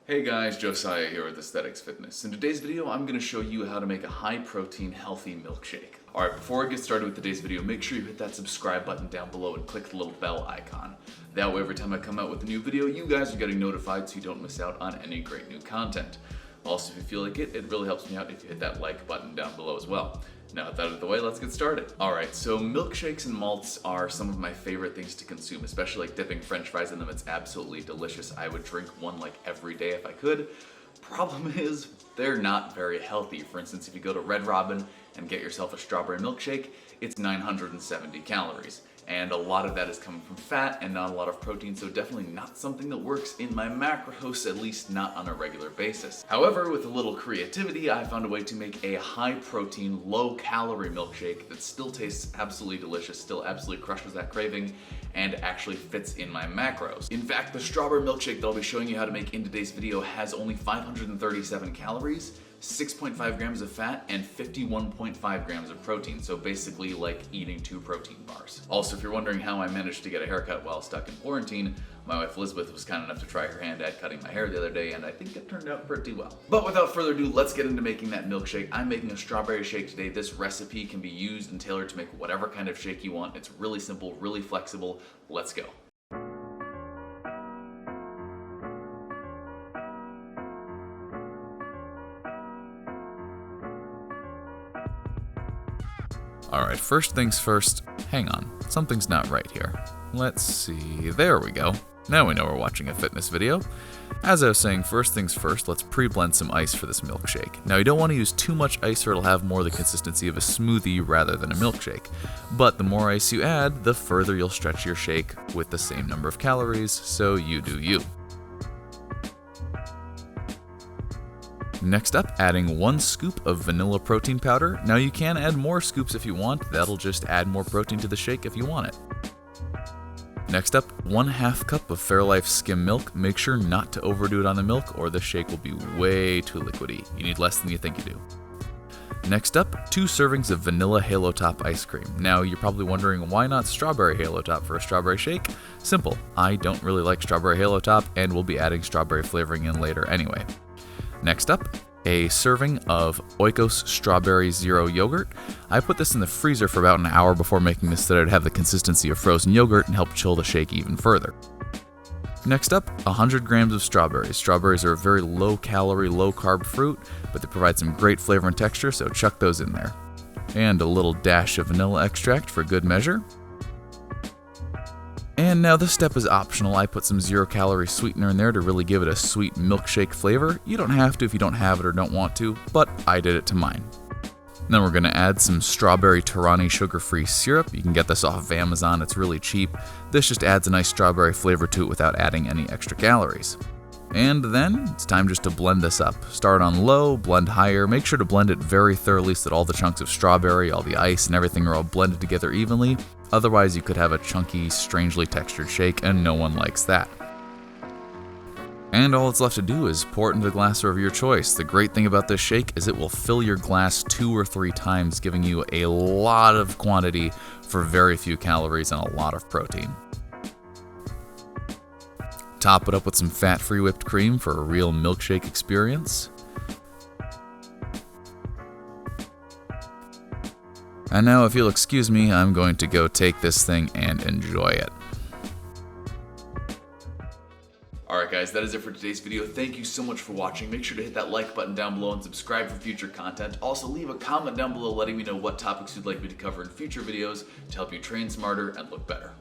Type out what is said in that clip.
Hey guys, Josiah here with Aesthetyx Fitness. In today's video, I'm going to show you how to make a high-protein, healthy milkshake. Alright, before I get started with today's video, make sure you hit that subscribe button down below and click the little bell icon. That way, every time I come out with a new video, you guys are getting notified so you don't miss out on any great new content. Also, if you feel like it really helps me out if you hit that like button down below as well. Now with that out of the way, let's get started. Alright, so milkshakes and malts are some of my favorite things to consume, especially like dipping french fries in them. It's absolutely delicious. I would drink one like every day if I could. Problem is, they're not very healthy. For instance, if you go to Red Robin and get yourself a strawberry milkshake, it's 970 calories. And a lot of that is coming from fat and not a lot of protein, so definitely not something that works in my macros, at least not on a regular basis. However, with a little creativity, I found a way to make a high protein, low calorie milkshake that still tastes absolutely delicious, still absolutely crushes that craving, and actually fits in my macros. In fact, the strawberry milkshake that I'll be showing you how to make in today's video has only 537 calories, 6.5 grams of fat, and 51.5 grams of protein, so basically like eating 2 protein bars. Also, if you're wondering how I managed to get a haircut while stuck in quarantine, my wife Elizabeth was kind enough to try her hand at cutting my hair the other day, and I think it turned out pretty well. But without further ado, let's get into making that milkshake. I'm making a strawberry shake today. This recipe can be used and tailored to make whatever kind of shake you want. It's really simple, really flexible. Let's go. Alright, first things first, hang on, something's not right here. Let's see, there we go. Now we know we're watching a fitness video. As I was saying, first things first, let's pre-blend some ice for this milkshake. Now you don't want to use too much ice or it'll have more the consistency of a smoothie rather than a milkshake. But the more ice you add, the further you'll stretch your shake with the same number of calories, so you do you. Next up, adding 1 scoop of vanilla protein powder. Now you can add more scoops if you want, that'll just add more protein to the shake if you want it. Next up, 1/2 cup of Fairlife skim milk. Make sure not to overdo it on the milk or the shake will be way too liquidy. You need less than you think you do. Next up, 2 servings of vanilla Halo Top ice cream. Now you're probably wondering why not strawberry Halo Top for a strawberry shake? Simple, I don't really like strawberry Halo Top and we'll be adding strawberry flavoring in later anyway. Next up, a serving of Oikos Strawberry Zero yogurt. I put this in the freezer for about an hour before making this so that it'd have the consistency of frozen yogurt and help chill the shake even further. Next up, 100 grams of strawberries. Strawberries are a very low calorie, low carb fruit, but they provide some great flavor and texture, so chuck those in there. And a little dash of vanilla extract for good measure. And now this step is optional. I put some 0-calorie sweetener in there to really give it a sweet milkshake flavor. You don't have to if you don't have it or don't want to, but I did it to mine. Then we're going to add some strawberry Torani sugar-free syrup. You can get this off of Amazon, it's really cheap. This just adds a nice strawberry flavor to it without adding any extra calories. And then it's time just to blend this up. Start on low, blend higher, make sure to blend it very thoroughly so that all the chunks of strawberry, all the ice, and everything are all blended together evenly. Otherwise, you could have a chunky, strangely textured shake, and no one likes that. And all that's left to do is pour it into the glass of your choice. The great thing about this shake is it will fill your glass 2 or 3 times, giving you a lot of quantity for very few calories and a lot of protein. Top it up with some fat-free whipped cream for a real milkshake experience. And now, if you'll excuse me, I'm going to go take this thing and enjoy it. Alright guys, that is it for today's video. Thank you so much for watching. Make sure to hit that like button down below and subscribe for future content. Also, leave a comment down below letting me know what topics you'd like me to cover in future videos to help you train smarter and look better.